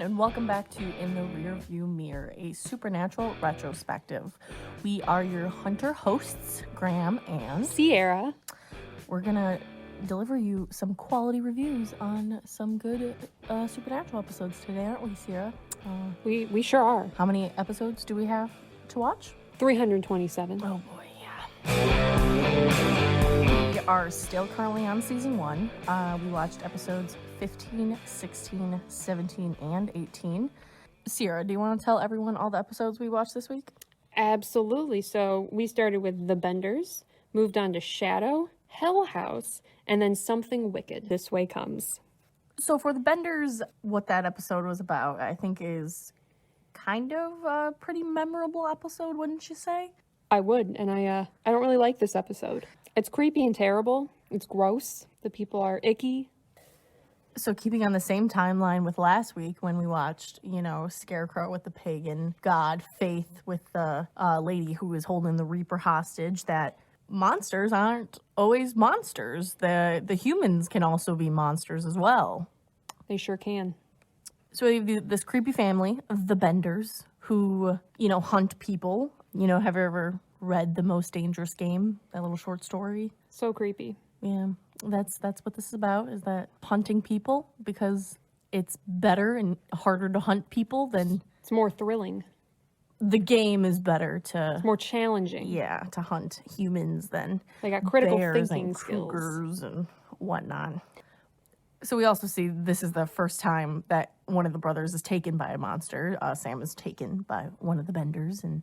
And welcome back to In the Rearview Mirror, a supernatural retrospective. We are your hunter hosts, Graham and Sierra. We're gonna deliver you some quality reviews on some good supernatural episodes today, aren't we, Sierra? We sure are. How many episodes do we have to watch? 327. Oh boy, yeah. We are still currently on season 1. We watched episodes 15, 16, 17, and 18. Sierra, do you want to tell everyone all the episodes we watched this week? Absolutely. So we started with The Benders, moved on to Shadow, Hellhouse, and then Something Wicked. This Way Comes. So for The Benders, what that episode was about, I think is kind of a pretty memorable episode, wouldn't you say? I would, and I don't really like this episode. It's creepy and terrible. It's gross. The people are icky. So keeping on the same timeline with last week when we watched, Scarecrow with the pagan god, Faith with the lady who was holding the Reaper hostage, that monsters aren't always monsters. The humans can also be monsters as well. They sure can. So we have this creepy family, the Benders, who, hunt people. Have you ever read The Most Dangerous Game, that little short story? So creepy. Yeah. That's what this is about, is that hunting people, because it's better and harder to hunt people than... It's more thrilling. The game is better to... It's more challenging. Yeah, to hunt humans than they got critical bears thinking and skills. Cougars and whatnot. So we also see this is the first time that one of the brothers is taken by a monster. Sam is taken by one of the Benders, and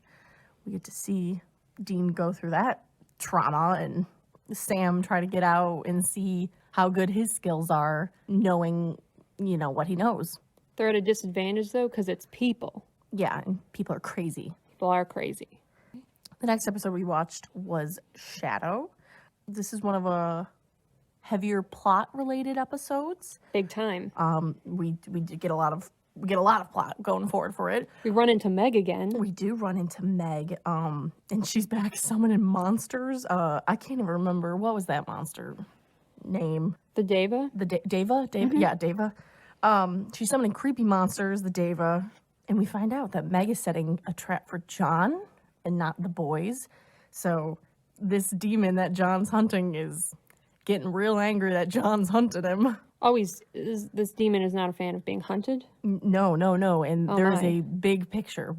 we get to see Dean go through that trauma and... Sam try to get out and see how good his skills are, knowing, what he knows. They're at a disadvantage, though, because it's people. Yeah, and people are crazy. People are crazy. The next episode we watched was Shadow. This is one of a heavier plot-related episodes. Big time. We did get a lot of plot going forward for it. We run into Meg again. We do run into Meg, and she's back summoning monsters. I can't even remember, what was that monster name? The Deva? Deva? Mm-hmm. Yeah, Deva. She's summoning creepy monsters, the Deva, and we find out that Meg is setting a trap for John and not the boys. So this demon that John's hunting is getting real angry that John's hunted him. Oh, this demon is not a fan of being hunted? No. And there's a big picture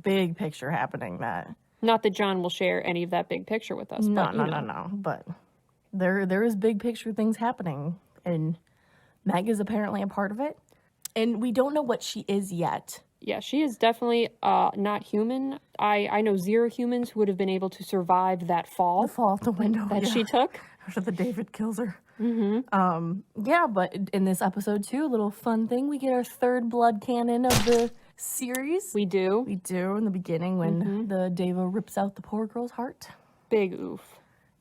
happening that... Not that John will share any of that big picture with us. No. But there is big picture things happening. And Meg is apparently a part of it. And we don't know what she is yet. Yeah, she is definitely not human. I know 0 humans who would have been able to survive that fall. The fall out the window. That she took. After the David kills her. Mm-hmm. Yeah, but in this episode too, a little fun thing, we get our third blood cannon of the series. We do in the beginning when the Deva rips out the poor girl's heart. Big oof.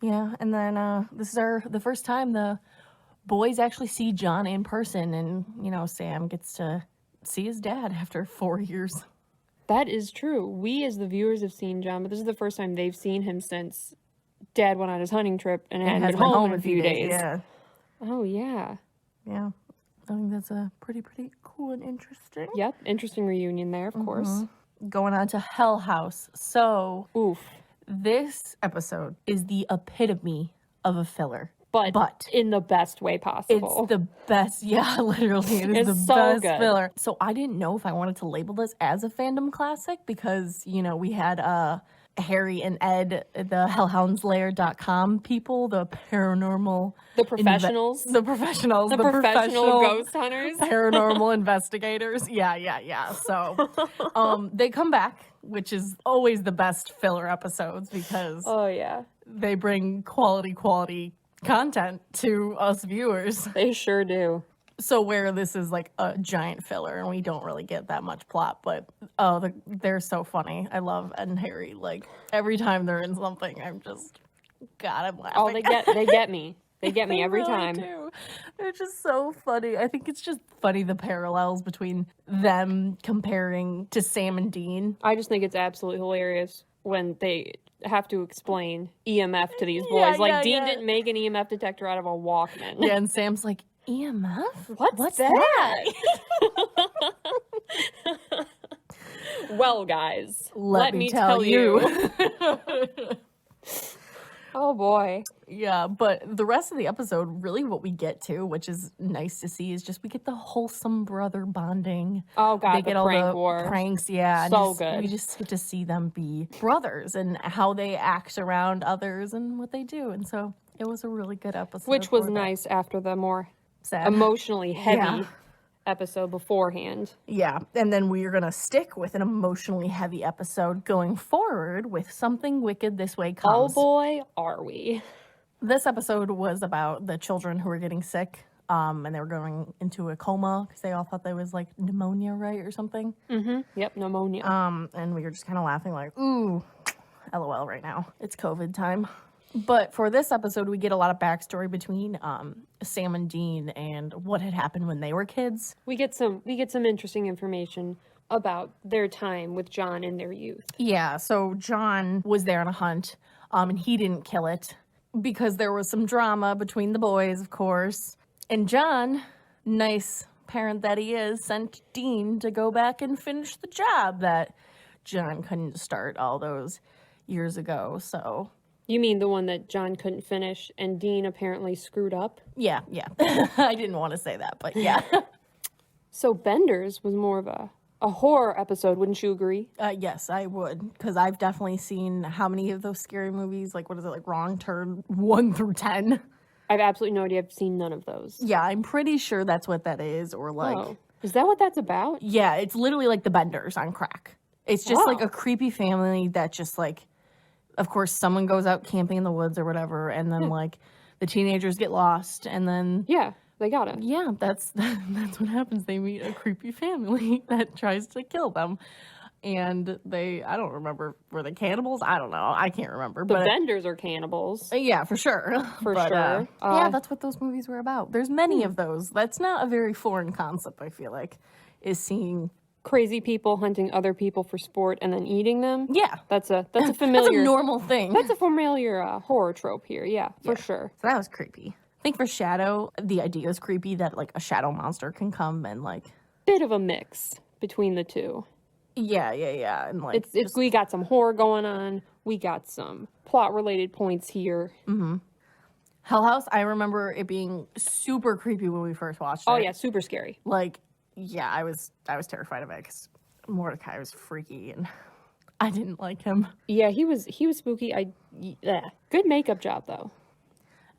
Yeah, and then this is the first time the boys actually see John in person, and Sam gets to see his dad after 4 years. That is true. We as the viewers have seen John, but this is the first time they've seen him since Dad went on his hunting trip and hadn't been home in a few days. Yeah. Oh, yeah. Yeah. I think that's a pretty cool and interesting. Yep. Interesting reunion there, of course. Going on to Hellhouse. So, oof. This episode is the epitome of a filler. But in the best way possible. It's the best. Yeah, literally. It's the so best good. filler. So I didn't know if I wanted to label this as a fandom classic because, we had... Harry and Ed, the hellhoundslair.com people, the paranormal... The professionals. The professional ghost hunters. Paranormal investigators. Yeah. So they come back, which is always the best filler episodes because... Oh, yeah. They bring quality content to us viewers. They sure do. So where this is like a giant filler and we don't really get that much plot, but they're so funny. I love Ed and Harry. Like every time they're in something, I'm laughing. Oh, they get me. They get me They every really time. do. They're just so funny. I think it's just funny the parallels between them comparing to Sam and Dean. I just think it's absolutely hilarious when they have to explain EMF to these boys. Yeah, like, yeah, Dean yeah. didn't make an EMF detector out of a Walkman. Yeah, and Sam's like, EMF? What's that? Well, guys, Let me tell you. Oh, boy. Yeah, but the rest of the episode, really what we get to, which is nice to see, is just we get the wholesome brother bonding. Oh, God, They get all prank the war. pranks, yeah. and So just- good. We just get to see them be brothers and how they act around others and what they do. And so it was a really good episode. Which was for that. nice after the more Sad. emotionally heavy Yeah. episode beforehand. Yeah, and then we are going to stick with an emotionally heavy episode going forward with Something Wicked This Way Oh, Comes. boy, are we. This episode was about the children who were getting sick, and they were going into a coma because they all thought there was like pneumonia, right, or something. Yep, pneumonia. And we were just kind of laughing like, ooh, LOL right now. It's COVID time. But for this episode, we get a lot of backstory between Sam and Dean and what had happened when they were kids. We get some interesting information about their time with John in their youth. Yeah, so John was there on a hunt, and he didn't kill it because there was some drama between the boys, of course. And John, nice parent that he is, sent Dean to go back and finish the job that John couldn't start all those years ago. So, You mean the one that John couldn't finish and Dean apparently screwed up? yeah. I didn't want to say that, but yeah. So Benders was more of a horror episode, wouldn't you agree? Yes, I would, because I've definitely seen how many of those scary movies, like, what is it, like Wrong Turn 1 through 10? I have absolutely no idea. I've seen none of those. Yeah, I'm pretty sure that's what that is, or like... Oh. Is that what that's about? Yeah, it's literally like the Benders on crack. It's just like Oh. a creepy family that just like, of course, someone goes out camping in the woods or whatever, and then like the teenagers get lost, and then Yeah, they got it. yeah, that's what happens. They meet a creepy family that tries to kill them, and I don't remember, were they cannibals? I don't know. I can't remember. The But Benders are cannibals. yeah, for sure. For But, sure. yeah, that's what those movies were about. There's many of those. That's not a very foreign concept, I feel like, is seeing. Crazy people hunting other people for sport and then eating them. Yeah. That's a That's a familiar normal thing. That's a familiar horror trope here. Yeah, for sure. So that was creepy. I think for Shadow, the idea is creepy that like a shadow monster can come and like Bit of a mix between the two. yeah, and like It's we got some horror going on. We got some plot related points here. Hellhouse. I remember it being super creepy when we first watched it. Oh yeah, super scary. Like yeah, I was terrified of it because Mordecai was freaky and I didn't like him. Yeah, he was spooky. Good makeup job though.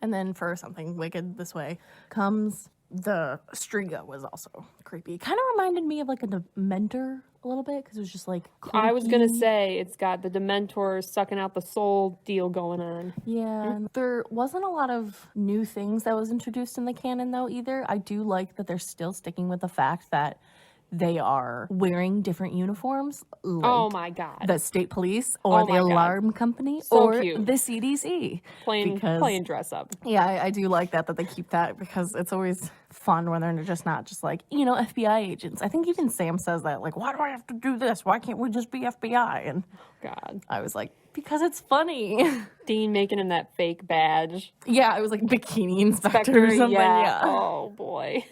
And then for Something Wicked This Way comes the Striga was also creepy. Kind of reminded me of like a Dementor a little bit because it was just like I was gonna clunky. say it's got the Dementors sucking out the soul deal going on. Yeah, and there wasn't a lot of new things that was introduced in the canon though either. I do like that they're still sticking with the fact that they are wearing different uniforms, like Oh my god, the state police or Oh the my God. alarm company So or cute. the CDC. playing dress up. Yeah, I do like that they keep that because it's always fun when they're just not just like, FBI agents. I think even Sam says that, like, why do I have to do this? Why can't we just be FBI? And God, I was like, because it's funny. Dean making him that fake badge. Yeah, I was like bikini inspector or something. Yeah. Oh boy.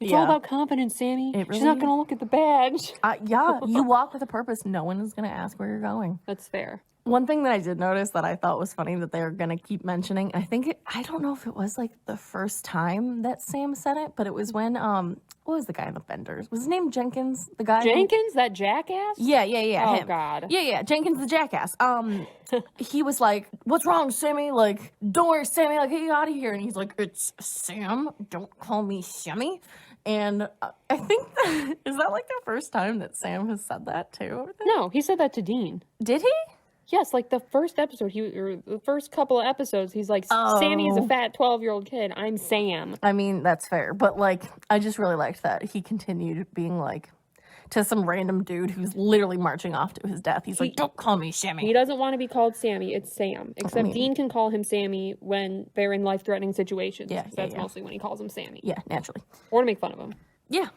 It's all Yeah. about confidence, Sammy. It She's really not gonna look at the badge. Yeah, you walk with a purpose. No one is going to ask where you're going. That's fair. One thing that I did notice that I thought was funny that they were going to keep mentioning, I don't know if it was like the first time that Sam said it, but it was when, what was the guy in the Benders? Was his name Jenkins? The guy? Jenkins, that jackass? Yeah, Oh him. God. Yeah, Jenkins the jackass. He was like, what's wrong, Sammy? Like, don't worry, Sammy, like, get you out of here. And he's like, it's Sam, don't call me Sammy. And I think is that like the first time that Sam has said that too? No, he said that to Dean. Did he? Yes, like the first episode, or the first couple of episodes, he's like, Sammy is a fat 12-year-old kid. I'm Sam. I mean, that's fair. But like, I just really liked that he continued being like, to some random dude who's literally marching off to his death. He's like, don't call me Sammy. He doesn't want to be called Sammy. It's Sam. Except mean- Dean can call him Sammy when they're in life-threatening situations. Yeah, 'cause yeah, that's yeah. mostly when he calls him Sammy. Yeah, naturally. Or to make fun of him. Yeah.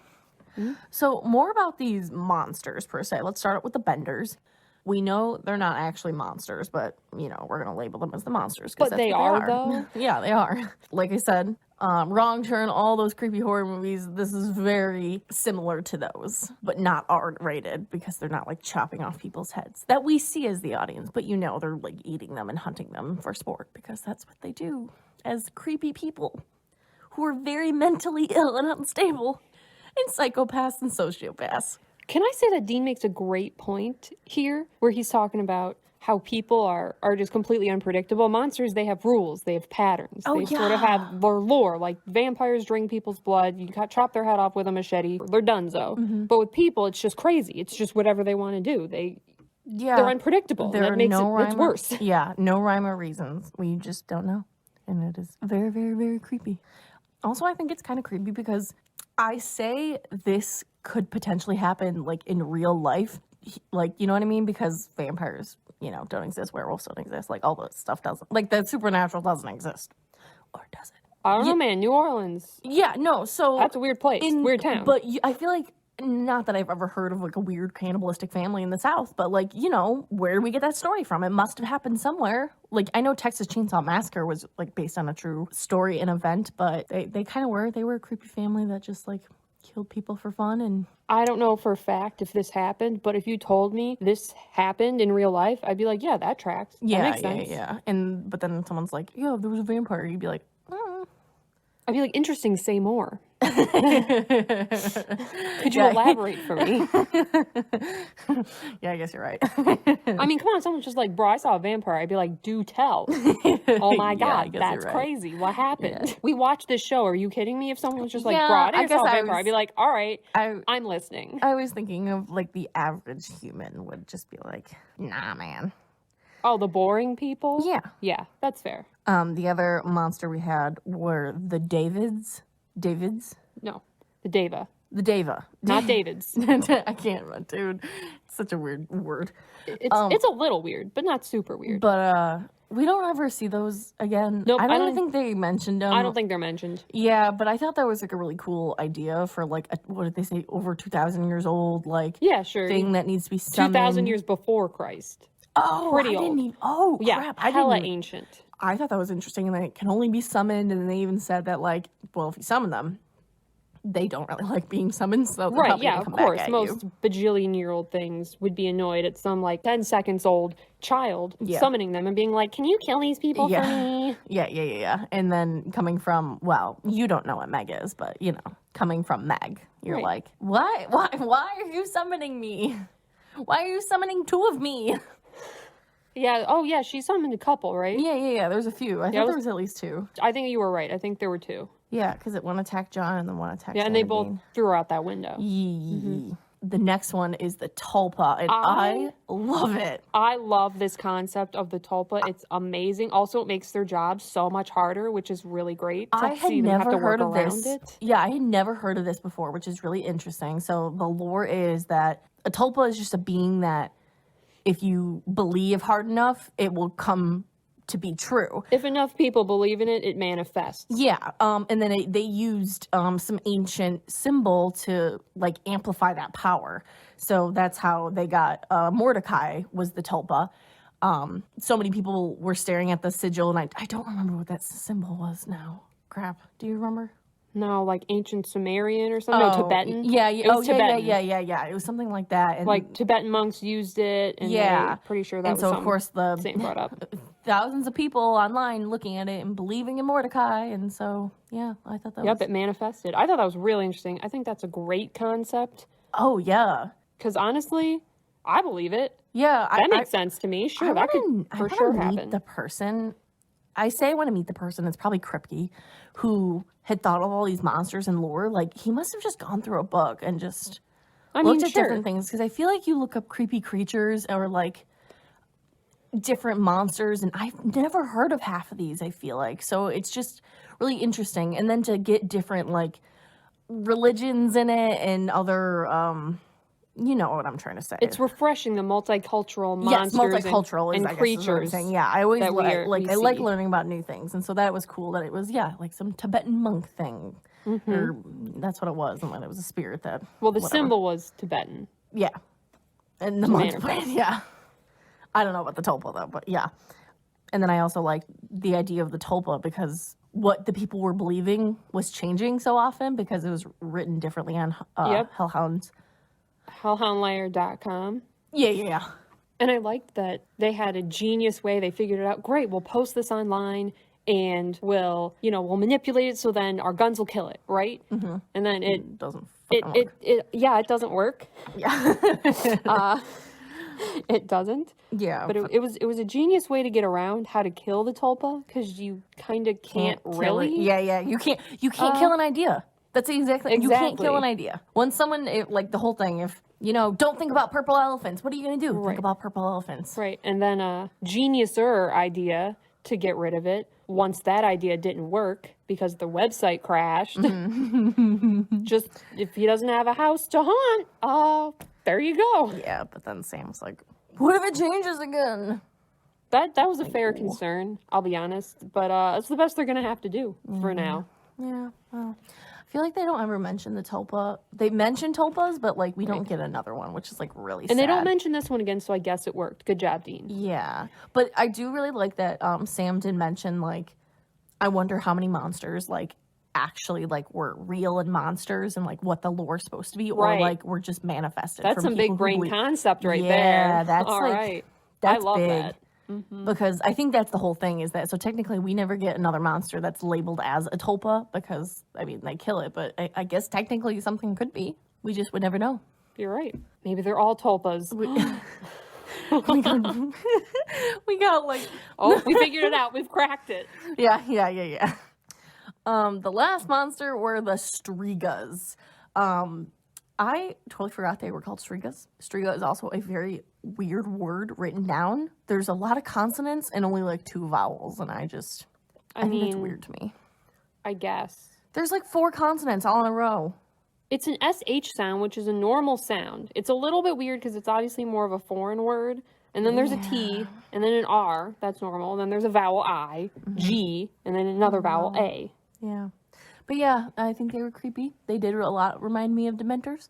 So more about these monsters per se. Let's start with the Benders. We know they're not actually monsters, but, you know, we're going to label them as the monsters. But that's they what are, though? Yeah, they are. Like I said, Wrong Turn, all those creepy horror movies, this is very similar to those, but not R-rated because they're not, like, chopping off people's heads that we see as the audience. But, you know, they're, like, eating them and hunting them for sport because that's what they do as creepy people who are very mentally ill and unstable and psychopaths and sociopaths. Can I say that Dean makes a great point here where he's talking about how people are just completely unpredictable. Monsters, they have rules, they have patterns. Oh, they sort of yeah. have their lore. Like vampires drink people's blood, you chop their head off with a machete, they're donezo. But with people, it's just crazy. It's just whatever they want to do. They're unpredictable. There That are makes no it's rhyme or- worse. Yeah, no rhyme or reasons. We just don't know. And it is very, very, very creepy. Also, I think it's kind of creepy because I say this could potentially happen, like, in real life. Like, you know what I mean? Because vampires, you know, don't exist. Werewolves don't exist. Like, all that stuff doesn't. Like, the supernatural doesn't exist. Or does it? I don't know, man. New Orleans. Yeah, no, so... That's a weird place. Weird town. But I feel like, not that I've ever heard of, like, a weird cannibalistic family in the South, but, like, you know, where do we get that story from? It must have happened somewhere. Like, I know Texas Chainsaw Massacre was, like, based on a true story and event, but they kind of were. They were a creepy family that just, like, killed people for fun. And I don't know for a fact if this happened, but if you told me this happened in real life, I'd be like, yeah, that tracks. That makes sense. Yeah. And, but then someone's like, yeah, there was a vampire. You'd be like, I'd be like, interesting, say more. Could you elaborate for me? Yeah, I guess you're right. I mean, come on, someone's just like, bro, I saw a vampire. I'd be like, do tell. Oh my Yeah, I God, guess that's you're right. crazy. What happened? We watched this show. Are you kidding me? If someone was just like, Yeah, bro, I I didn't guess saw a I vampire, was- I'd be like, all right, I I'm listening. was thinking of, like, the average human would just be like, nah, man. Oh, the boring people? Yeah. Yeah, that's fair. The other monster we had were the Davids. No, the Deva, The Deva. not David's. I can't run, dude. It's such a weird word. It's a little weird, but not super weird. But we don't ever see those again. Nope, I I don't don't- think they mentioned them. I don't think they're mentioned. Yeah, but I thought that was like a really cool idea for like what did they say, over 2,000 years old, like Yeah, sure. thing that needs to be summoned. 2,000 years before Christ. Oh, pretty I didn't old. even, oh Yeah, crap! I hella didn't. Even, ancient. I thought that was interesting, and that it can only be summoned. And they even said that, like, well, if you summon them, they don't really like being summoned, so they're Right, probably yeah, gonna of come back course. at Most you. bajillion-year-old things would be annoyed at some, like, 10 seconds old child Yeah. summoning them and being like, can you kill these people for me? Yeah. And then coming from, well, you don't know what Meg is, but you know, coming from Meg, you're Right. like, why are you summoning me? Why are you summoning two of me? Yeah, oh yeah, she summoned a couple, right? Yeah. There's a few. I Yeah, thought it there was- was at least two. I think you were right. I think there were two. Yeah, because it one attacked John and then one attacked Yeah, and they Sam both Dean. threw her out that window. Yee. The next one is the Tulpa, and I- I love it. I love this concept of the Tulpa. It's amazing. Also, it makes their job so much harder, which is really great to I had see them have never to work heard of around this. it. Yeah, I had never heard of this before, which is really interesting. So the lore is that a tulpa is just a being that if you believe hard enough, it will come to be true. If enough people believe in it, it manifests. Yeah, and then they used some ancient symbol to like amplify that power. So that's how they got Mordecai was the tulpa. So many people were staring at the sigil, and I don't remember what that symbol was now. Crap, do you remember? No, like ancient Sumerian or something. No, Tibetan. Yeah, It was Tibetan. yeah. It was something like that. And Like Tibetan monks used it, and Yeah. pretty sure that and was so of something course the Saint brought up. thousands of people online looking at it and believing in Mordecai, and so yeah, I thought that Yep, was it manifested. I thought that was really interesting. I think that's a great concept oh yeah. because honestly, I believe it. Yeah, That makes sense to me. Sure, that could for sure meet happen. the person. I say I want to meet the person. It's probably Kripke, who had thought of all these monsters and lore. Like he must have just gone through a book and just I mean, looked at sure. different things. Because I feel like you look up creepy creatures or like different monsters, and I've never heard of half of these. I feel like so it's just really interesting. And then to get different like religions in it and other you know what I'm trying to say. It's refreshing, the multicultural monsters multicultural and I guess, creatures. Is what I'm saying. Yeah, I always that we are, I we like see. learning about new things, and so that was cool that it was like some Tibetan monk thing, or that's what it was, and then it was a spirit that. Well, the whatever. symbol was Tibetan. Yeah, and the monk. Yeah, I don't know about the tulpa though, but yeah, and then I also liked the idea of the tulpa because what the people were believing was changing so often because it was written differently on Hellhounds. Hellhoundlayer.com. Yeah. And I liked that they had a genius way. They figured it out. Great, we'll post this online and we'll manipulate it so then our guns will kill it, right? Mm-hmm. And then it doesn't work. It doesn't work. Yeah. It doesn't. Yeah. But it was a genius way to get around how to kill the tulpa because you kind of can't really. Yeah. You can't kill an idea. That's exactly. You can't kill an idea. When someone the whole thing, if don't think about purple elephants. What are you gonna do? Right. Think about purple elephants. Right. And then a geniuser idea to get rid of it. Once that idea didn't work because the website crashed, just if he doesn't have a house to haunt, there you go. Yeah, but then Sam's like, what if it changes again? That was a fair concern, I'll be honest. But it's the best they're gonna have to do for now. Yeah, well, I feel like they don't ever mention the tulpa. They mention tulpas, but we don't get another one, which is really sad. And they don't mention this one again, so I guess it worked. Good job, Dean. Yeah, but I do really like that Sam did mention I wonder how many monsters actually were real and monsters and what the lore's supposed to be, or were just manifested. That's from some big brain believe. concept right there. Yeah, that's all right. That's I love big. that. Because I think that's the whole thing is that so technically we never get another monster that's labeled as a tulpa because they kill it, but I guess technically something could be. We just would never know. You're right. Maybe they're all tulpas. We got oh, we figured it out. We've cracked it. Yeah. The last monster were the Shtrigas. I totally forgot they were called Shtrigas. Shtriga is also a very weird word written down. There's a lot of consonants and only 2 vowels, and I think that's weird to me. I guess. There's 4 consonants all in a row. It's an SH sound, which is a normal sound. It's a little bit weird because it's obviously more of a foreign word. And then there's a T, and then an R, that's normal. And then there's a vowel I, G, and then another vowel A. Yeah. But yeah, I think they were creepy. They did a lot remind me of Dementors.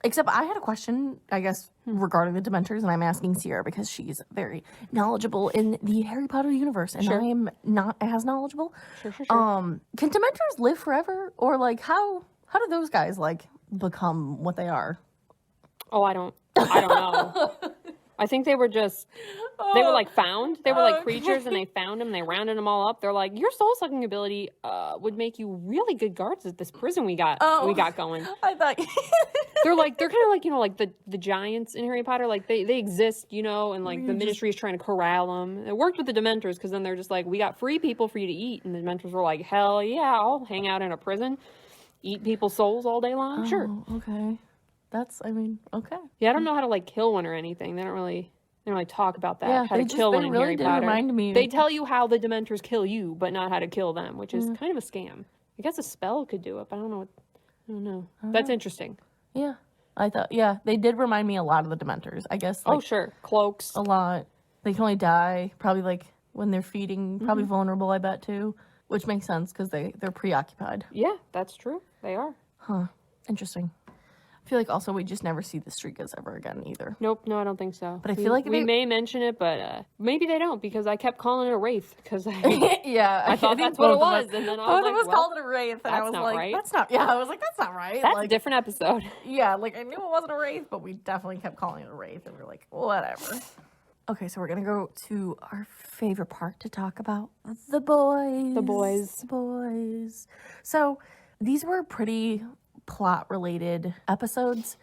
Except I had a question, I guess, regarding the Dementors, and I'm asking Sierra because she's very knowledgeable in the Harry Potter universe, and I am not as knowledgeable. Sure. Can Dementors live forever? Or how do those guys become what they are? Oh, I don't know. I think they were just, they were found. They were creatures and they found them. They rounded them all up. They're like, your soul sucking ability would make you really good guards at this prison we got going. I thought they're kind of the giants in Harry Potter. They exist, and the ministry is trying to corral them. It worked with the Dementors because then they're just we got free people for you to eat. And the Dementors were like, hell yeah, I'll hang out in a prison, eat people's souls all day long. Sure. Okay. Okay. Yeah, I don't know how to kill one or anything. They don't really talk about that. Yeah, how to kill one in really Harry Potter. Remind me. They tell you how the Dementors kill you, but not how to kill them, which is kind of a scam. I guess a spell could do it, but I don't know. That's interesting. Yeah. I thought, they did remind me a lot of the Dementors. I guess. Oh, sure. Cloaks. A lot. They can only die probably when they're feeding, probably vulnerable, I bet too, which makes sense because they're preoccupied. Yeah, that's true. They are. Huh. Interesting. I feel also we just never see the Shtrigas ever again either. Nope, no, I don't think so. But I feel we may mention it, but maybe they don't because I kept calling it a wraith because I thought that's what it was, and then I was called it a wraith, and I was right. That's not. Yeah, I was like, that's not right. That's a different episode. Yeah, I knew it wasn't a wraith, but we definitely kept calling it a wraith, and we're like, whatever. Okay, so we're gonna go to our favorite part to talk about the boys. The boys. So these were pretty plot-related episodes.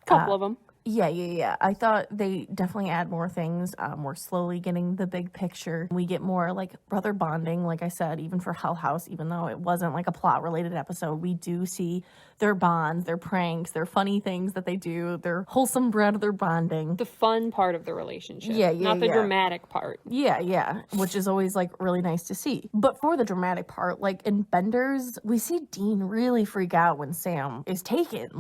Couple of them. Yeah. I thought they definitely add more things. We're slowly getting the big picture. We get more brother bonding, like I said, even for Hellhouse, even though it wasn't a plot-related episode. We do see their bonds, their pranks, their funny things that they do, their wholesome brother bonding. The fun part of the relationship. Yeah. Not the dramatic part. Yeah. Which is always really nice to see. But for the dramatic part, in Benders, we see Dean really freak out when Sam is taken.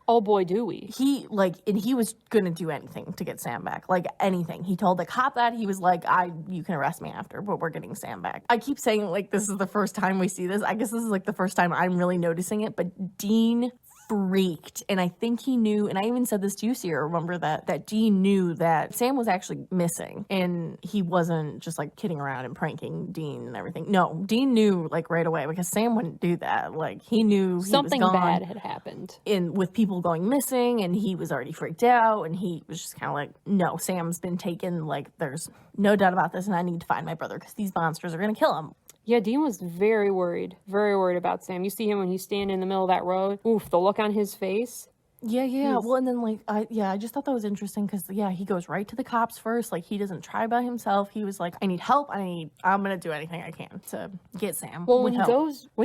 Oh boy, do we. And he was gonna do anything to get Sam back, like anything. He told the cop that. He was like, you can arrest me after, but we're getting Sam back. I keep saying, like, this is the first time we see this. I guess this is, like, the first time I'm really noticing it, but Dean freaked, and I think he knew, and I even said this to you, Sierra, remember that Dean knew that Sam was actually missing, and he wasn't just, like, kidding around and pranking Dean and everything. No, Dean knew, like, right away, because Sam wouldn't do that. Like, he knew something he was gone, bad had happened. with people going missing, and he was already freaked out, and he was just kind of like, no, Sam's been taken, like, there's no doubt about this, and I need to find my brother, because these monsters are gonna kill him. Yeah, Dean was very worried about Sam. You see him when he's standing in the middle of that road. Oof, the look on his face. Yeah. Well, and then, like, I just thought that was interesting because, he goes right to the cops first. Like, he doesn't try by himself. He was like, I need help. I'm going to do anything I can to get Sam. Well, when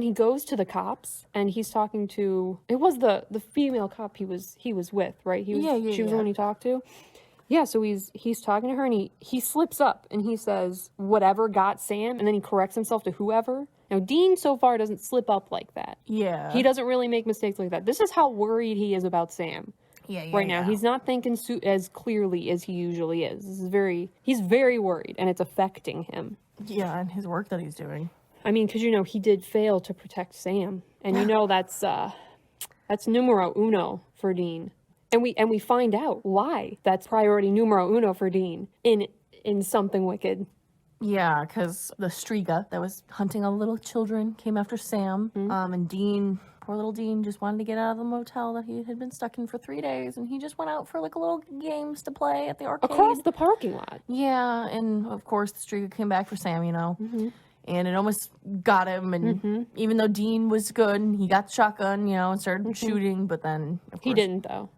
he goes to the cops and he's talking to, it was the female cop he was with, right? She was the one he talked to. Yeah, so he's talking to her, and he slips up, and he says, whatever got Sam, and then he corrects himself to whoever. Now, Dean so far doesn't slip up like that. Yeah. He doesn't really make mistakes like that. This is how worried he is about Sam. Right now. He's not thinking as clearly as he usually is. He's very worried, and it's affecting him. Yeah, and his work that he's doing. I mean, because, he did fail to protect Sam. And that's numero uno for Dean. And we find out why that's priority numero uno for Dean in Something Wicked. Yeah, because the Shtriga that was hunting all the little children came after Sam. And Dean, poor little Dean, just wanted to get out of the motel that he had been stuck in for 3 days. And he just went out for, like, a little games to play at the arcade. Across the parking lot. Yeah, and of course the Shtriga came back for Sam, And it almost got him, and even though Dean was good, and he got the shotgun, and started shooting, but then, of course... He didn't, though.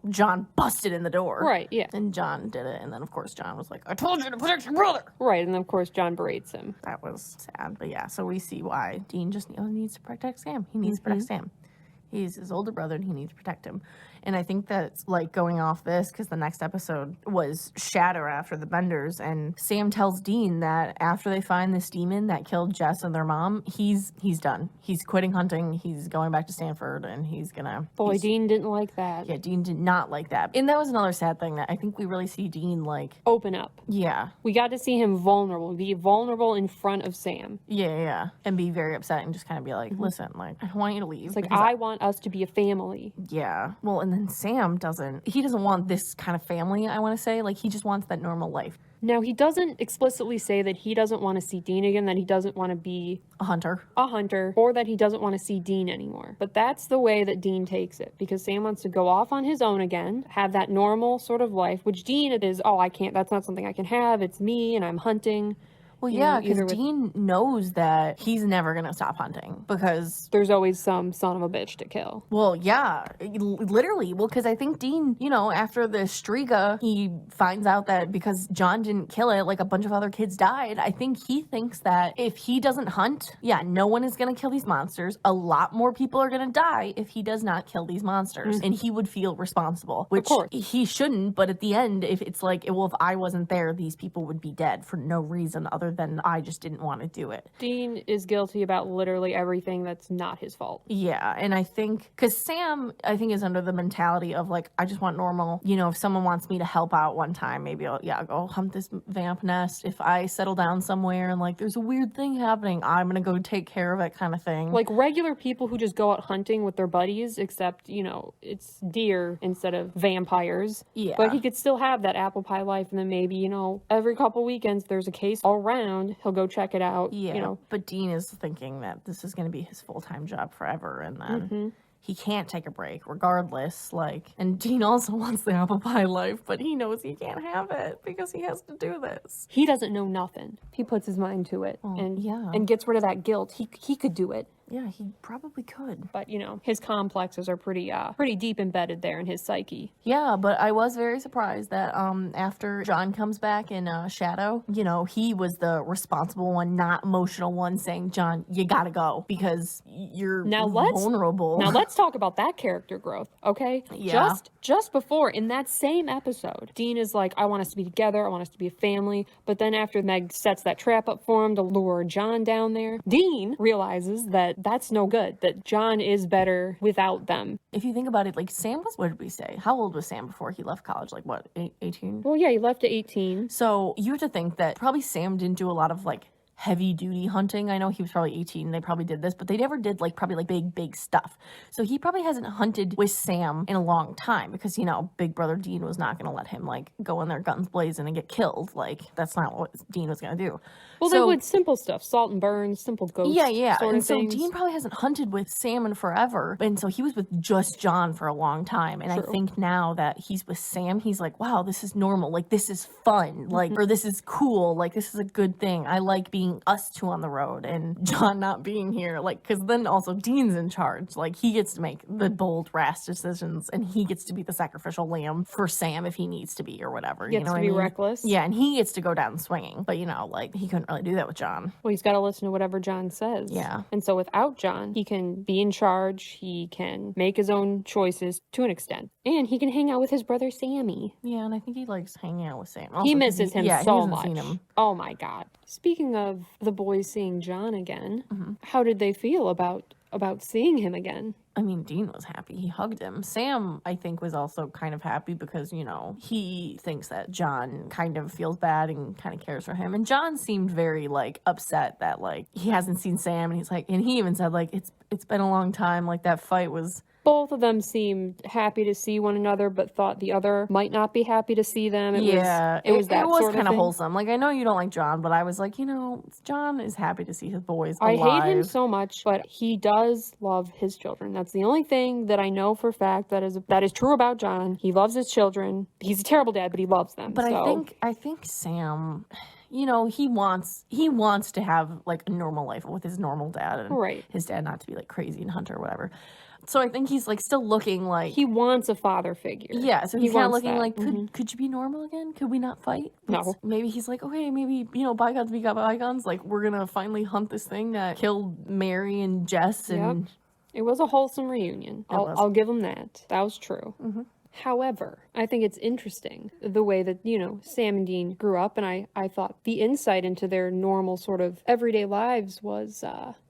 John busted in the door. Right, yeah. And John did it, and then, of course, John was like, I told you to protect your brother! Right, and then, of course, John berates him. That was sad, but yeah, so we see why Dean just needs to protect Sam. He needs to protect Sam. He's his older brother, and he needs to protect him. And I think that's, like, going off this, because the next episode was Shadow after the Benders, and Sam tells Dean that after they find this demon that killed Jess and their mom, he's done. He's quitting hunting, he's going back to Stanford, and he's gonna... Boy, Dean didn't like that. Yeah, Dean did not like that. And that was another sad thing, that I think we really see Dean, like... Open up. Yeah. We got to see him be vulnerable in front of Sam. Yeah. And be very upset and just kind of be like, listen, like, I don't want you to leave. It's like, I want us to be a family. Yeah. Well, and then Sam doesn't want this kind of family, I want to say. Like, he just wants that normal life. Now, he doesn't explicitly say that he doesn't want to see Dean again, that he doesn't want to be a hunter, or that he doesn't want to see Dean anymore. But that's the way that Dean takes it, because Sam wants to go off on his own again, have that normal sort of life, which Dean, it is, I can't, that's not something I can have, it's me, and I'm hunting. Well, yeah, because Dean knows that he's never going to stop hunting because... There's always some son of a bitch to kill. Well, yeah, literally. Well, because I think Dean, after the Shtriga, he finds out that because John didn't kill it, like a bunch of other kids died, I think he thinks that if he doesn't hunt, no one is going to kill these monsters. A lot more people are going to die if he does not kill these monsters. And he would feel responsible, which he shouldn't. But at the end, if it's like, well, if I wasn't there, these people would be dead for no reason other than I just didn't want to do it. Dean is guilty about literally everything that's not his fault. Yeah, and I think, because Sam, I think, is under the mentality of, like, I just want normal, if someone wants me to help out one time, maybe I'll go hunt this vamp nest. If I settle down somewhere and, like, there's a weird thing happening, I'm gonna go take care of it kind of thing. Like regular people who just go out hunting with their buddies, except, it's deer instead of vampires. Yeah. But he could still have that apple pie life, and then maybe, every couple weekends there's a case all around, he'll go check it out. Yeah, but Dean is thinking that this is going to be his full-time job forever, and then he can't take a break regardless, like, and Dean also wants the apple pie life, but he knows he can't have it because he has to do this. He doesn't know nothing. He puts his mind to it and gets rid of that guilt. He could do it. Yeah, he probably could. But, his complexes are pretty deep embedded there in his psyche. Yeah, but I was very surprised that after John comes back in Shadow, he was the responsible one, not emotional one, saying, John, you gotta go because you're vulnerable. Now let's talk about that character growth, okay? Yeah. Just before, in that same episode, Dean is like, I want us to be together, I want us to be a family, but then after Meg sets that trap up for him to lure John down there, Dean realizes that that that's no good, that John is better without them. If you think about it, like Sam was, what did we say? How old was Sam before he left college? Like what, 18? Well, yeah, he left at 18. So you have to think that probably Sam didn't do a lot of like heavy duty hunting. I know he was probably 18. They probably did this, but they never did like probably like big stuff. So he probably hasn't hunted with Sam in a long time because, you know, Big Brother Dean was not going to let him like go in there guns blazing and get killed. Like that's not what Dean was going to do. Well, they would simple stuff, salt and burn, simple ghost Yeah. sort And of so things. Dean probably hasn't hunted with Sam in forever. And so he was with just John for a long time. And True. I think now that he's with Sam, he's like, wow, this is normal. Like, this is fun. Like, or this is cool. Like, this is a good thing. I like being us two on the road and John not being here. Like, because then also Dean's in charge. Like, he gets to make the bold, rash decisions and he gets to be the sacrificial lamb for Sam if he needs to be or whatever. Gets you know to what be I mean? reckless. Yeah, and he gets to go down swinging. But, you know, like, he couldn't really do that with John. Well, he's got to listen to whatever John says. Yeah. And so without John, he can be in charge. He can make his own choices to an extent. And he can hang out with his brother Sammy. Yeah, and I think he likes hanging out with Sam. Also, He 'cause misses him yeah, he so hasn't much. seen him. Oh my God. Speaking of the boys seeing John again, how did they feel about seeing him again? I mean, Dean was happy. He hugged him. Sam, I think, was also kind of happy because, you know, he thinks that John kind of feels bad and kind of cares for him. And John seemed very, like, upset that, like, he hasn't seen Sam. And he's like, and he even said, like, it's been a long time. Like, that fight was... Both of them seemed happy to see one another, but thought the other might not be happy to see them. It was that it was sort of kind of thing. wholesome. Like, I know you don't like John, but I was like, you know, John is happy to see his boys I alive. hate him so much, but he does love his children. That's the only thing that I know for a fact that is true about John. He loves his children. He's a terrible dad, but he loves them. But so. I think Sam, you know, he wants to have like a normal life with his normal dad and Right. his dad not to be like crazy and hunter or whatever. So I think he's like still looking like He wants a father figure. yeah, so he's kind of wants looking that. like could you be normal again? Could we not fight? No. Maybe he's like, okay, maybe, you know, bygones be bygones. Like we're gonna finally hunt this thing that killed Mary and Jess and Yep. It was a wholesome reunion. I'll give him that. That was true. However, I think it's interesting the way that, you know, Sam and Dean grew up, and I thought the insight into their normal sort of everyday lives was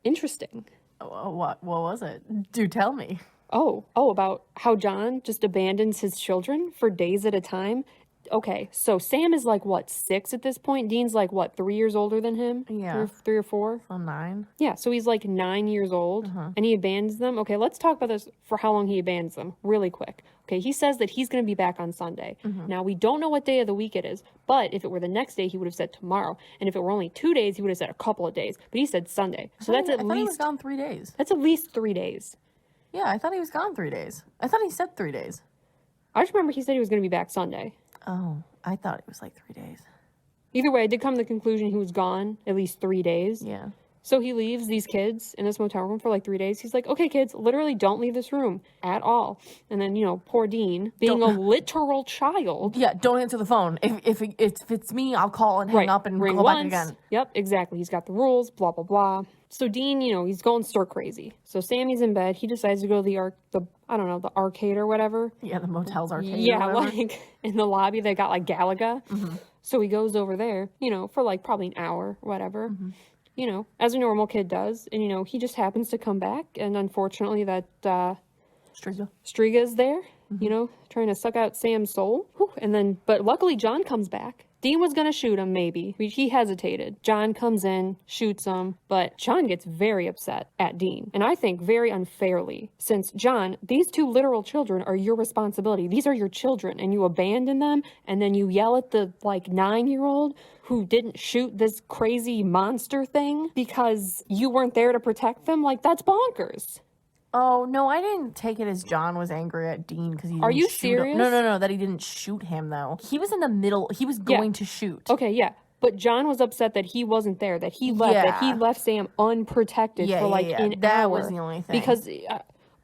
interesting. what was it? Do tell me. Oh, about how John just abandons his children for days at a time. Okay, so Sam is like, what, 6 at this point? Dean's like, what, 3 years older than him? Yeah. 3 or 4? So 9. Yeah, so he's like 9 years old, and he abandons them. Okay, let's talk about this for how long he abandons them really quick. Okay, he says that he's going to be back on Sunday. Now, we don't know what day of the week it is, but if it were the next day, he would have said tomorrow. And if it were only 2 days, he would have said a couple of days. But he said Sunday. So that's I thought he was gone 3 days. that's at least 3 days. Yeah, I thought he was gone 3 days. I thought he said 3 days. I just remember he said he was going to be back Sunday. Oh, I thought it was like 3 days. Either way, I did come to the conclusion he was gone at least 3 days. Yeah. So he leaves these kids in this motel room for like 3 days. He's like, okay, kids, literally don't leave this room at all. And then, you know, poor Dean, being a literal child. Yeah, don't answer the phone. If it's me, I'll call and hang up and ring call once. back again. Yep, exactly. He's got the rules, blah, blah, blah. So Dean, you know, he's going stir crazy. So Sammy's in bed. He decides to go to the arcade or whatever. Yeah, the motel's arcade. Yeah, or whatever. like in the lobby, they got like Galaga. So he goes over there, you know, for like probably an hour or whatever. You know, as a normal kid does. And, you know, he just happens to come back. And unfortunately that Shtrigas there, you know, trying to suck out Sam's soul. Whew. And then, but luckily John comes back. Dean was going to shoot him, maybe. He hesitated. John comes in, shoots him, but John gets very upset at Dean. And I think very unfairly, since, John, these 2 literal children are your responsibility. These are your children, and you abandon them, and then you yell at the, like, 9-year-old who didn't shoot this crazy monster thing because you weren't there to protect them. Like, that's bonkers. Oh, no, I didn't take it as John was angry at Dean because he didn't Are you shoot him. serious? No, that he didn't shoot him, though. He was in the middle. He was going to shoot. Okay, yeah. But John was upset that he wasn't there, that he left, that he left Sam unprotected for like an that hour. was the only thing. Because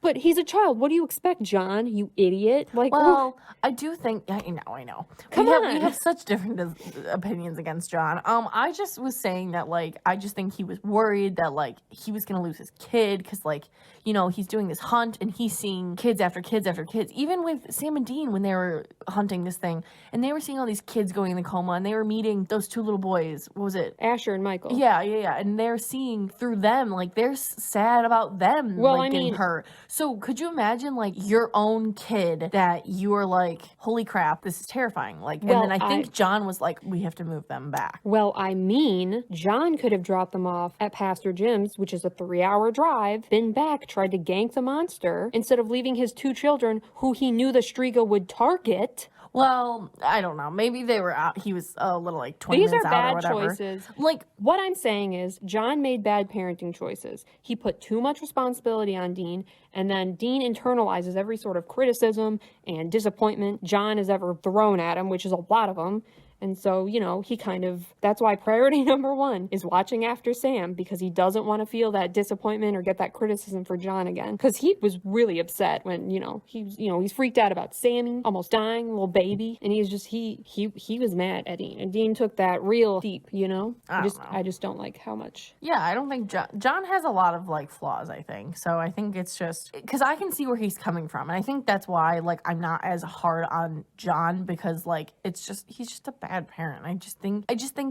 But he's a child. What do you expect, John? You idiot. Like, Well, I do think I know. Come we on. have such different opinions against John. I just was saying that like I just think he was worried that like he was gonna lose his kid because like he's doing this hunt and he's seeing kids after kids after kids. Even with Sam and Dean when they were hunting this thing and they were seeing all these kids going in the coma and they were meeting those two little boys. What was it? Asher and Michael. Yeah, and they're seeing through them, like, they're sad about them, getting hurt. So, could you imagine, like, your own kid that you are like, holy crap, this is terrifying. Like, and then I think John was like, we have to move them back. Well, I mean, John could have dropped them off at Pastor Jim's, which is a 3-hour drive, been back, tried to gank the monster, instead of leaving his 2 children, who he knew the Shtriga would target. Well, I don't know. Maybe they were out. He was a little like 20 minutes out or whatever. These are bad choices. Like, what I'm saying is John made bad parenting choices. He put too much responsibility on Dean, and then Dean internalizes every sort of criticism and disappointment John has ever thrown at him, which is a lot of them. And so, he kind of, that's why priority number 1 is watching after Sam, because he doesn't want to feel that disappointment or get that criticism for John again. Because he was really upset when, he's freaked out about Sammy almost dying, little baby. And he's just, he was mad at Dean. And Dean took that real deep, I just don't like how much. Yeah, I don't think John has a lot of like flaws, I think. So I think it's just, because I can see where he's coming from. And I think that's why like I'm not as hard on John, because like he's just a bad parent. I just think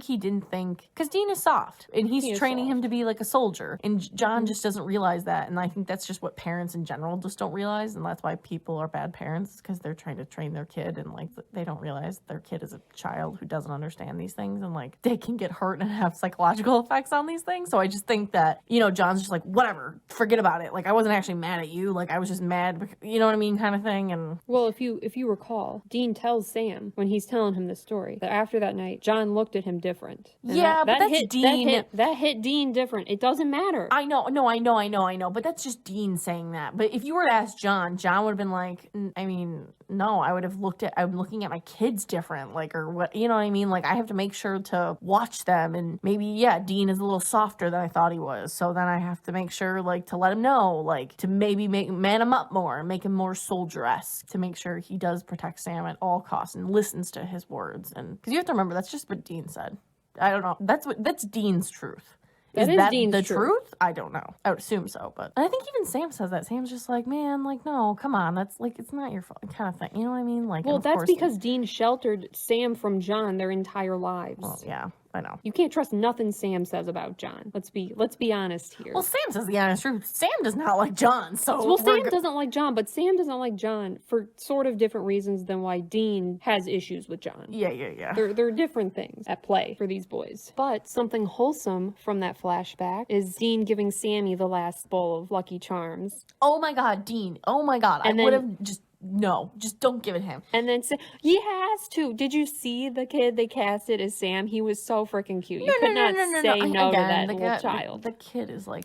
he didn't think, because Dean is soft and he's training him to be like a soldier, and John just doesn't realize that. And I think that's just what parents in general just don't realize, and that's why people are bad parents, because they're trying to train their kid and like they don't realize their kid is a child who doesn't understand these things, and like they can get hurt and have psychological effects on these things. So I just think that John's just like, whatever, forget about it, like I wasn't actually mad at you, like I was just mad because, you know what I mean, kind of thing. And well, if you recall, Dean tells Sam when he's telling him this story that after that night, John looked at him different. And but that's Dean. That hit Dean different. It doesn't matter. I know. But that's just Dean saying that. But if you were to ask John would have been like, I mean, no, I'm looking at my kids different, like, or what, you know what I mean? Like, I have to make sure to watch them, and maybe, Dean is a little softer than I thought he was. So then I have to make sure, like, to let him know, like, to maybe man him up more, make him more soldier-esque, to make sure he does protect Sam at all costs and listens to his words. And because you have to remember, that's just what Dean said. I don't know. That's Dean's truth. Is that Dean's the truth? I don't know. I would assume so, but I think even Sam says that. Sam's just like, man, like, no, come on, that's like, it's not your fault, kind of thing. You know what I mean? Like, well, that's because Dean sheltered Sam from John their entire lives. Well, yeah. I know. You can't trust nothing Sam says about John. Let's be honest here. Well, Sam says the honest truth. Sam does not like John, so... Well, Sam doesn't like John, but Sam doesn't like John for sort of different reasons than why Dean has issues with John. Yeah. There are different things at play for these boys. But something wholesome from that flashback is Dean giving Sammy the last bowl of Lucky Charms. Oh my god, Dean. Oh my god. I would have just... No, just don't give it him. And then he has to. Did you see the kid they casted as Sam? He was so freaking cute. You could not say no to that little child. The kid is like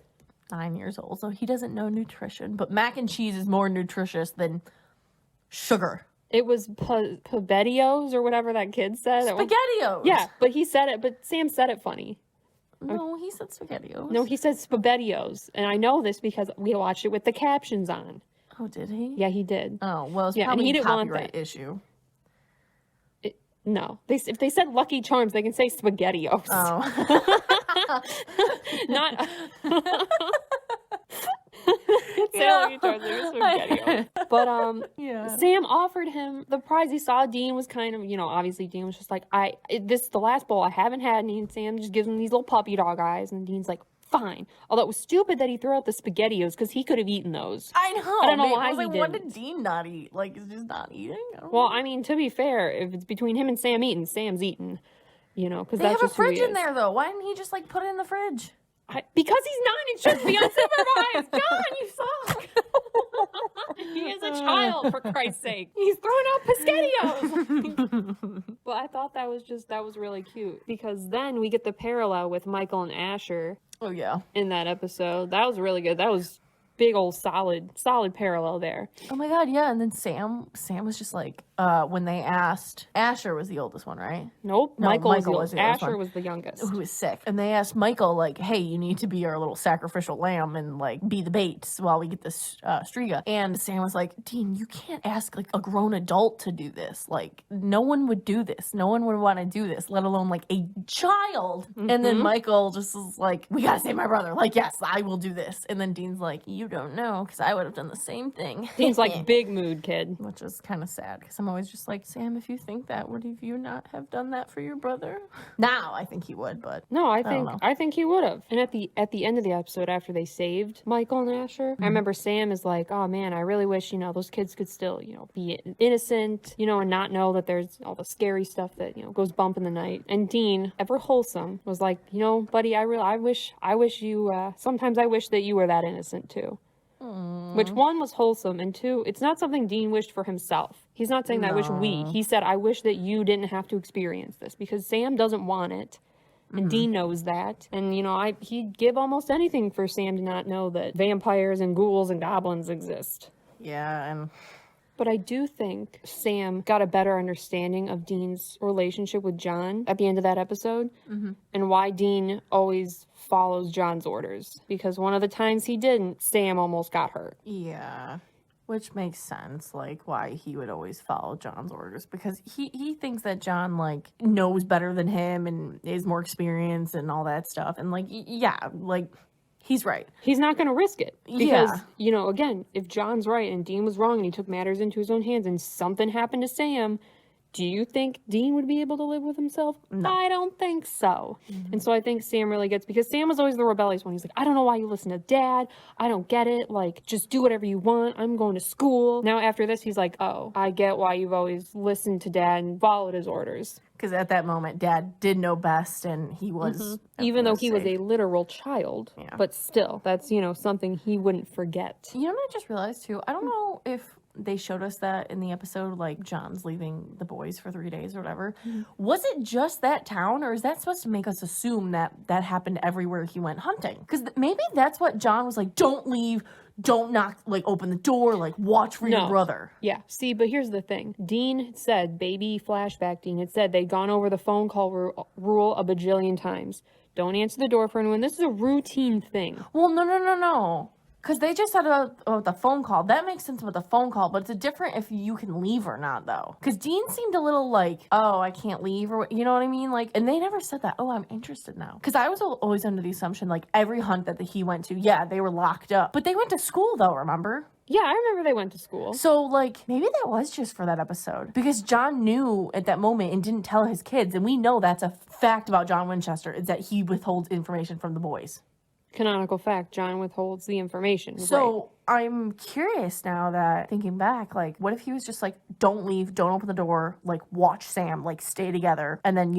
9 years old, so he doesn't know nutrition. But mac and cheese is more nutritious than sugar. It was Pabettios or whatever that kid said. SpaghettiOs. Yeah, but he said it. But Sam said it funny. No, he said SpaghettiOs. No, he said Spaghettios, and I know this because we watched it with the captions on. Oh, did he? Yeah, he did. Oh, well, it's probably a copyright issue. No. If they said Lucky Charms, they can say SpaghettiOs. Oh. Not... say Lucky Charms, they were SpaghettiOs. But, Sam offered him the prize. He saw Dean was kind of, obviously Dean was just like, this is the last bowl I haven't had. And Sam just gives him these little puppy dog eyes. And Dean's like, fine. Although it was stupid that he threw out the SpaghettiOs because he could have eaten those. I know. I don't know why he didn't. What did Dean not eat? Like, is just not eating? Well, I mean, to be fair, if it's between him and Sam eating, Sam's eating. Because that's just who he is. They have a fridge in there, though. Why didn't he just, put it in the fridge? Because he's 9 and should be unsupervised. John, you suck. He is a child, for Christ's sake. He's throwing out pescattios. But I thought that was really cute. Because then we get the parallel with Michael and Asher. Oh, yeah. In that episode. That was really good. That was big old solid parallel there. Oh my god, yeah. And then Sam was just like, when they asked, Asher was the oldest one, right? Nope. No, Michael was the Michael was oldest. the oldest Asher one. was the youngest. Who was sick. And they asked Michael, like, hey, you need to be our little sacrificial lamb and, like, be the bait while we get this Shtriga. And Sam was like, Dean, you can't ask, like, a grown adult to do this. Like, no one would do this. No one would want to do this, let alone, like, a child. And then Michael just was like, we gotta save my brother. Like, yes, I will do this. And then Dean's like, you don't know, because I would have done the same thing. Dean's like, big mood, kid. Which is kind of sad, because I'm always just like, Sam, if you think that, would you not have done that for your brother? Now I think he would, but No, I don't know. think he would have. And at the end of the episode, after they saved Michael and Asher, I remember Sam is like, oh man, I really wish, those kids could still, be innocent, and not know that there's all the scary stuff that, goes bump in the night. And Dean, ever wholesome, was like, buddy, I wish you, sometimes I wish that you were that innocent too. Which one was wholesome, and two, it's not something Dean wished for himself. He's not saying that I wish we. He said, I wish that you didn't have to experience this, because Sam doesn't want it. And Dean knows that. And, he'd give almost anything for Sam to not know that vampires and ghouls and goblins exist. Yeah, and But I do think Sam got a better understanding of Dean's relationship with John at the end of that episode, and why Dean always follows John's orders. Because one of the times he didn't, Sam almost got hurt. yeah. Which makes sense, like, why he would always follow John's orders. Because he thinks that John, like, knows better than him and is more experienced and all that stuff. And, like, yeah, like, he's right. He's not going to risk it. Because, Yeah. Again, if John's right and Dean was wrong and he took matters into his own hands and something happened to Sam, do you think Dean would be able to live with himself? No. I don't think so. And so I think Sam really gets, because Sam was always the rebellious one. He's like, I don't know why you listen to Dad. I don't get it. Like, just do whatever you want. I'm going to school. Now after this, he's like, oh, I get why you've always listened to Dad and followed his orders. Because at that moment, Dad did know best, and he was... Even though he was a literal child. Yeah. But still, that's, something he wouldn't forget. You know what I just realized, too? I don't know if they showed us that in the episode, like, John's leaving the boys for 3 days or whatever. Was it just that town, or is that supposed to make us assume that that happened everywhere he went hunting? Because maybe that's what John was like, don't leave, don't knock, like, open the door, like, watch for your brother. Yeah. See, but here's the thing. Dean said, baby flashback Dean had said they'd gone over the phone call rule a bajillion times. Don't answer the door for anyone. This is a routine thing. Well, no. Because they just said about the phone call. That makes sense with the phone call, but it's different if you can leave or not, though. Because Dean seemed a little like, oh, I can't leave, or you know what I mean? Like, and they never said that, oh, I'm interested now. Because I was always under the assumption, like, every hunt that he went to, yeah, they were locked up. But they went to school, though, remember? Yeah, I remember they went to school. So, like, maybe that was just for that episode. Because John knew at that moment and didn't tell his kids. And we know that's a fact about John Winchester, is that he withholds information from the boys. Canonical fact, John withholds the information. So I'm curious now that thinking back, like, what if he was just like, don't leave, don't open the door, like, watch Sam, like, stay together, and then,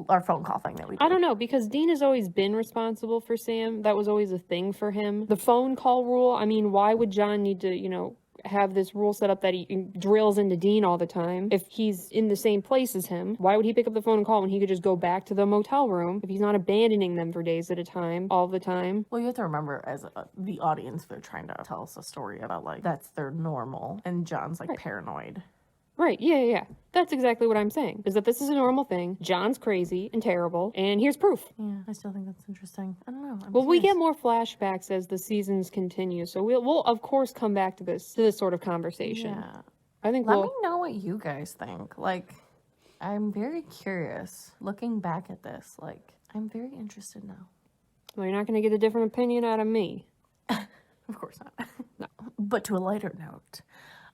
our phone call thing that we did. I don't know, because Dean has always been responsible for Sam. That was always a thing for him. The phone call rule, I mean, why would John need to, have this rule set up that he drills into Dean all the time? If he's in the same place as him, why would he pick up the phone and call when he could just go back to the motel room if he's not abandoning them for days at a time, all the time? Well, you have to remember, as the audience, they're trying to tell us a story about, like, that's their normal, and John's, like, paranoid. Right, yeah. That's exactly what I'm saying, is that this is a normal thing. John's crazy and terrible, and here's proof. Yeah, I still think that's interesting. I don't know. Well, we get more flashbacks as the seasons continue, so we'll of course come back to this sort of conversation. Yeah. I think Let me know what you guys think. Like, I'm very curious. Looking back at this, like, I'm very interested now. Well, you're not going to get a different opinion out of me. Of course not. No. But to a lighter note,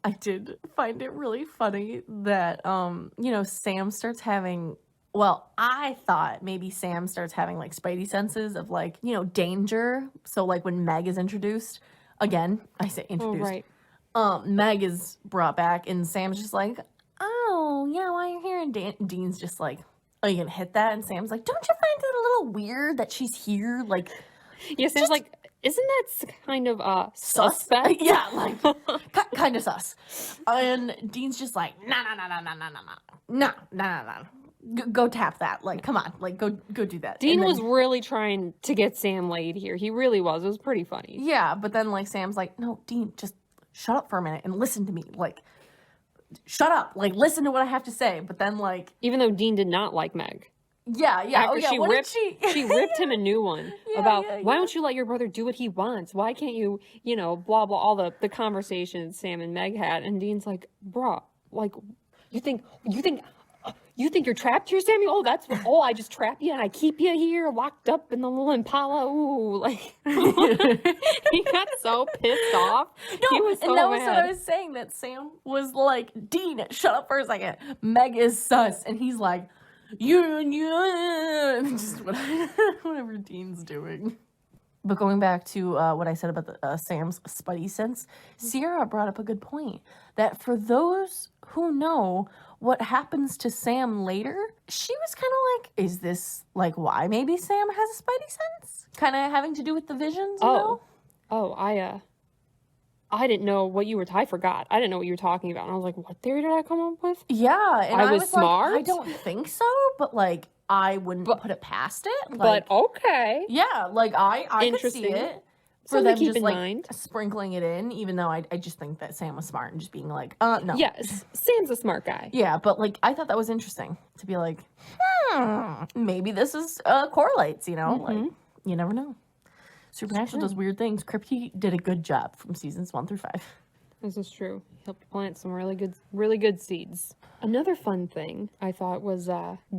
I did find it really funny that, Sam starts having, well, I thought maybe Sam starts having, like, spidey senses of, like, danger. So, like, when Meg is introduced, again, I say introduced. Oh, right. Meg is brought back, and Sam's just like, oh, yeah, why are you here? And Dean's just like, are you gonna hit that? And Sam's like, don't you find it a little weird that she's here? Like, yeah, Sam's like, isn't that kind of suspect? Yeah, like, kind of sus. And Dean's just like, no. Go tap that. Like, come on. Like, go do that. Dean was really trying to get Sam laid here. He really was. It was pretty funny. Yeah, but then, like, Sam's like, no, Dean, just shut up for a minute and listen to me. Like, shut up, like listen to what I have to say. But then like, Even though Dean did not like Meg. yeah, After she what ripped, did she? she ripped him a new one Yeah, about yeah, why yeah. don't you let your brother do what he wants? Why can't you, blah blah, all the conversations Sam and Meg had, and Dean's like, bruh, like you think you're trapped here, Samuel? I just trap you and I keep you here locked up in the little Impala. Ooh, like he got so pissed off. No, He was so and that was mad. what I was saying, that Sam was like, Dean, shut up for a second. Meg is sus. And he's like, just whatever Dean's doing. But going back to what I said about the, Sam's spidey sense, Sierra brought up a good point. That for those who know what happens to Sam later, she was kind of like, is this like why maybe Sam has a spidey sense? Kind of having to do with the visions, you know? I didn't know what you were. I forgot. I didn't know what you were talking about. And I was like, what theory did I come up with? Yeah, and I was like, smart? I don't think so, but like I wouldn't put it past it. Like, But okay. yeah, like I could see Interesting. it. For Something them to keep just in like mind. sprinkling it in, even though I just think that Sam was smart and just being like, no. Yes, Sam's a smart guy. Yeah, but like I thought that was interesting to be like, maybe this is correlates, you know? Like you never know. Supernatural does weird things. Kripke did a good job from seasons 1 through 5. This is true. He helped plant some really good seeds. Another fun thing I thought was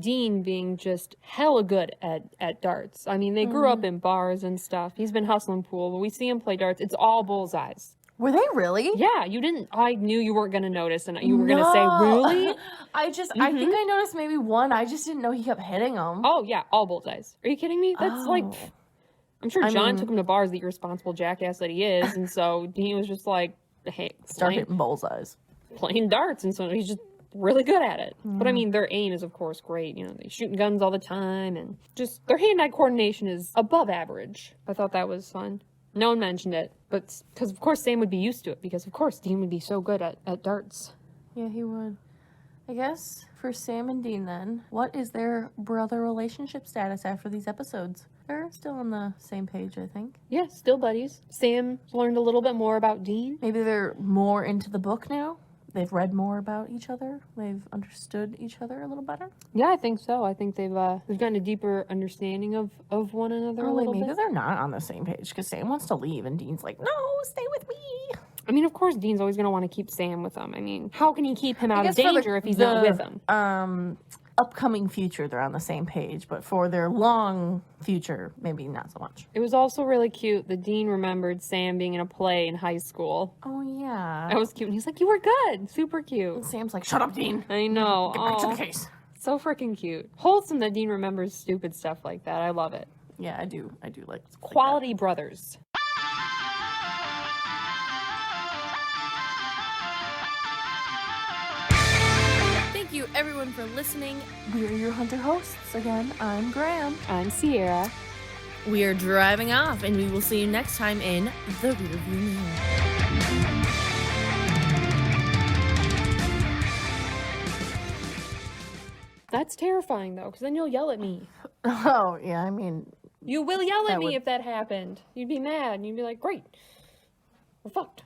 Dean being just hella good at darts. I mean, they grew up in bars and stuff. He's been hustling pool, but we see him play darts. It's all bullseyes. Were they really? Yeah, you didn't. I knew you weren't gonna notice, and you were gonna say, "Really?" I think I noticed maybe one. I just didn't know he kept hitting them. Oh yeah, all bullseyes. Are you kidding me? That's like, I'm sure John took him to bars, the irresponsible jackass that he is, and so Dean was just like, "Hey, Start hitting bullseyes. playing darts," and so he's just really good at it. But I mean, their aim is of course great. You know, they shooting guns all the time, and just their hand-eye coordination is above average. I thought that was fun. No one mentioned it, but because of course Sam would be used to it, because of course Dean would be so good at darts. Yeah, he would. I guess for Sam and Dean then, what is their brother relationship status after these episodes? They're still on the same page, I think. Yeah, still buddies. Sam learned a little bit more about Dean. Maybe they're more into the book now. They've read more about each other. They've understood each other a little better. Yeah, I think so. I think they've gotten a deeper understanding of one another a little maybe bit. they're not on the same page because Sam wants to leave and Dean's like, no, stay with me. I mean, of course, Dean's always going to want to keep Sam with him. I mean, how can he keep him out of guess for danger if he's not with him? Upcoming future, they're on the same page, but for their long future, maybe not so much. It was also really cute that Dean remembered Sam being in a play in high school. Oh, yeah. That was cute. And he's like, you were good. Super cute. Sam's like, shut up, Dean. I know. Get back to Oh, the case. so freaking cute. Wholesome that Dean remembers stupid stuff like that. I love it. Yeah, I do like Quality brothers. Thank you, everyone, for listening. We are your Hunter hosts. Again, I'm Graham. I'm Sierra. We are driving off, and we will see you next time in the Rearview Mirror. That's terrifying, though, because then you'll yell at me. Oh, yeah, I mean... You will yell at That me would- if that happened. You'd be mad, and you'd be like, great. We're fucked.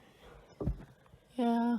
Yeah.